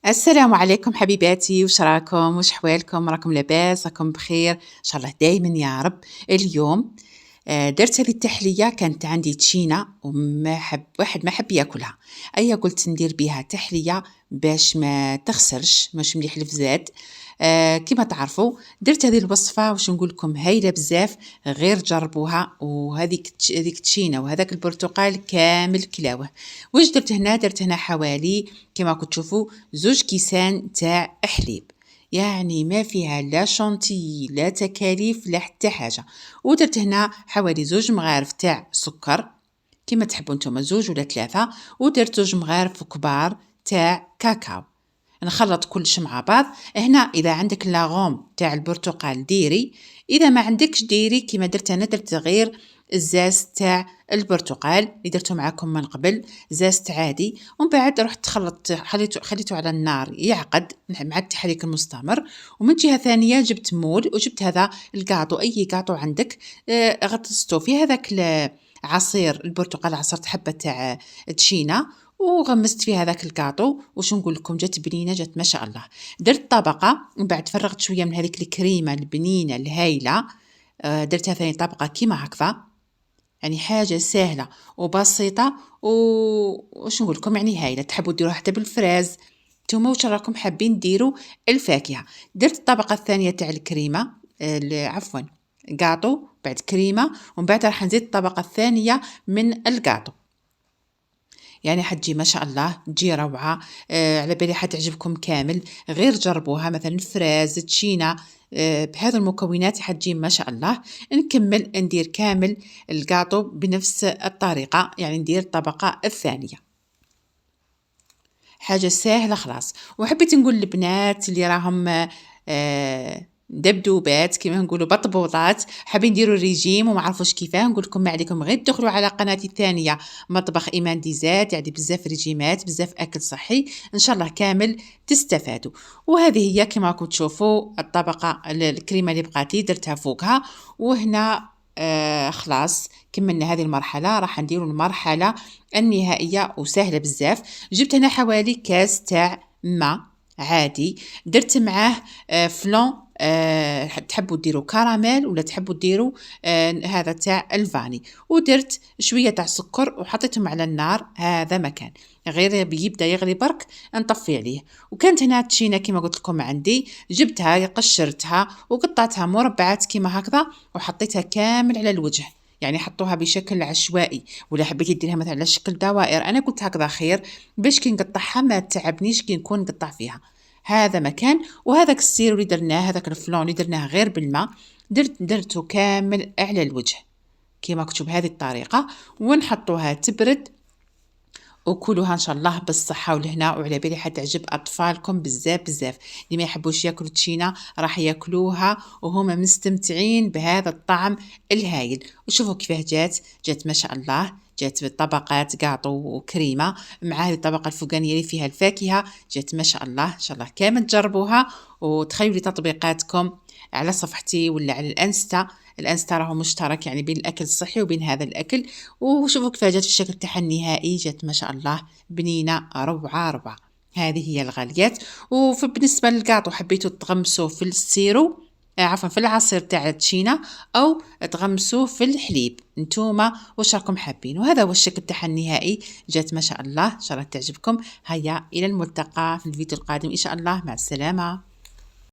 السلام عليكم حبيباتي، واش راكم؟ واش حوالكم؟ راكم لاباس؟ راكم بخير؟ ان شاء الله دايما يا رب. اليوم درت هذه التحليه، كانت عندي تشينه وما حب واحد ما حب ياكلها. قلت ندير بها تحليه باش ما تخسرش، مش مليح الفزاد. كما تعرفوا درت هذه الوصفه، واش نقول لكم هايله بزاف، غير جربوها. هذيك التشينه وهذاك البرتقال كامل كلاوه. واش درت هنا حوالي كما كنتوا تشوفوا 2 كيسان تاع حليب، يعني ما فيها لا شونتي لا تكاليف لا حتى حاجه. ودرت هنا حوالي 2 مغارف تاع سكر كما تحبوا نتوما، 2 ولا 3. ودرت 2 مغارف كبار تاع كاكاو. نخلط كلش مع بعض. هنا اذا عندك لاغوم تاع البرتقال ديري، اذا ما عندكش ديري كما درت انا. درت غير الزاز تاع البرتقال اللي درته معكم من قبل، زازت عادي. ومن بعد رحت خليته على النار يعقد مع التحريك المستمر. ومن جهه ثانيه جبت مول وجبت هذا الكاطو، اي كاطو عندك. غطسته في هذاك عصير البرتقال، عصرت حبه تاع تشينا وغمست في هذاك الكاطو. وش نقول لكم، جات بنينه، جات ما شاء الله. درت طبقه، من بعد فرغت شويه من هذيك الكريمه البنينه الهايله. درتها ثاني طبقه كيما هكذا. يعني حاجه سهله وبسيطه وش نقول لكم، يعني هايله. تحبوا ديروها حتى بالفراز، نتوما واش راكم حابين ديروا الفاكهه. درت الطبقه الثانيه تاع الكريمه، عفوا كاطو بعد كريمه، ومن بعد راح نزيد الطبقه الثانيه من الكاطو. يعني حتجي ما شاء الله، تجي روعه. على بالي حتعجبكم كامل، غير جربوها. مثلا فراز تشينا، بهذا المكونات حتجي ما شاء الله. نكمل ندير كامل الكاطو بنفس الطريقه، يعني ندير الطبقه الثانيه. حاجه سهله خلاص. وحبيت نقول للبنات اللي راهم دبدوبات كما نقولوا بطبوطات، حابين نديروا الريجيم وما عرفوش كيفاه، نقول لكم ما عليكم غير تدخلوا على قناتي الثانيه مطبخ ايمان ديزات، يعني بزاف ريجيمات، بزاف اكل صحي، ان شاء الله كامل تستفادوا. وهذه هي كما راكم تشوفوا الطبقه الكريمه اللي بقات لي درتها فوقها. وهنا خلاص كملنا هذه المرحله. راح نديروا المرحله النهائيه وسهله بزاف. جبت هنا حوالي كاس تاع ماء عادي، درت معاه فلون. تحبوا ديروا كراميل ولا تحبوا ديروا هذا تاع الفاني. ودرت شويه تاع سكر وحطيتهم على النار. هذا مكان غير بيبدا يغلي برك نطفي عليه. وكانت هنا تشينا كما قلت لكم عندي، جبتها قشرتها وقطعتها مربعات كما هكذا وحطيتها كامل على الوجه. يعني حطوها بشكل عشوائي، ولا حبيتي ديرها مثلا على شكل دوائر، انا قلت هكذا خير باش كي نقطعها ما تعبنيش كي نكون نقطع فيها. هذا مكان. وهذاك السير اللي درناه، هذاك الفلون اللي درناه غير بالماء، درته كامل على الوجه كما كتب بهذه الطريقه. ونحطوها تبرد وكلوها ان شاء الله بالصحه والهنا. وعلى بالي حتعجب اطفالكم بزاف بزاف، اللي ما يحبوش ياكلوا تشينا راح ياكلوها وهما مستمتعين بهذا الطعم الهايل. وشوفوا كيفاه جات ما شاء الله، جات بالطبقات كاطو وكريمه مع هذه الطبقه الفوقانيه اللي فيها الفاكهه. جات ما شاء الله، ان شاء الله كامل تجربوها وتخيلوا لي تطبيقاتكم على صفحتي ولا على الانستا راهو مشترك يعني بين الاكل الصحي وبين هذا الاكل. وشوفوا كيف جات في الشكل تاعها النهائي، جات ما شاء الله بنينه روعه روعه. هذه هي الغاليات. وبالنسبه للكاطو حبيتوا تغمسوه في السيرو، عفوا في العصير تاع التشينا، او تغمسوه في الحليب، نتوما واش راكم حابين. وهذا هو الشكل تاعها النهائي، جات ما شاء الله. ان شاء الله تعجبكم. هيا الى الملتقى في الفيديو القادم ان شاء الله، مع السلامه.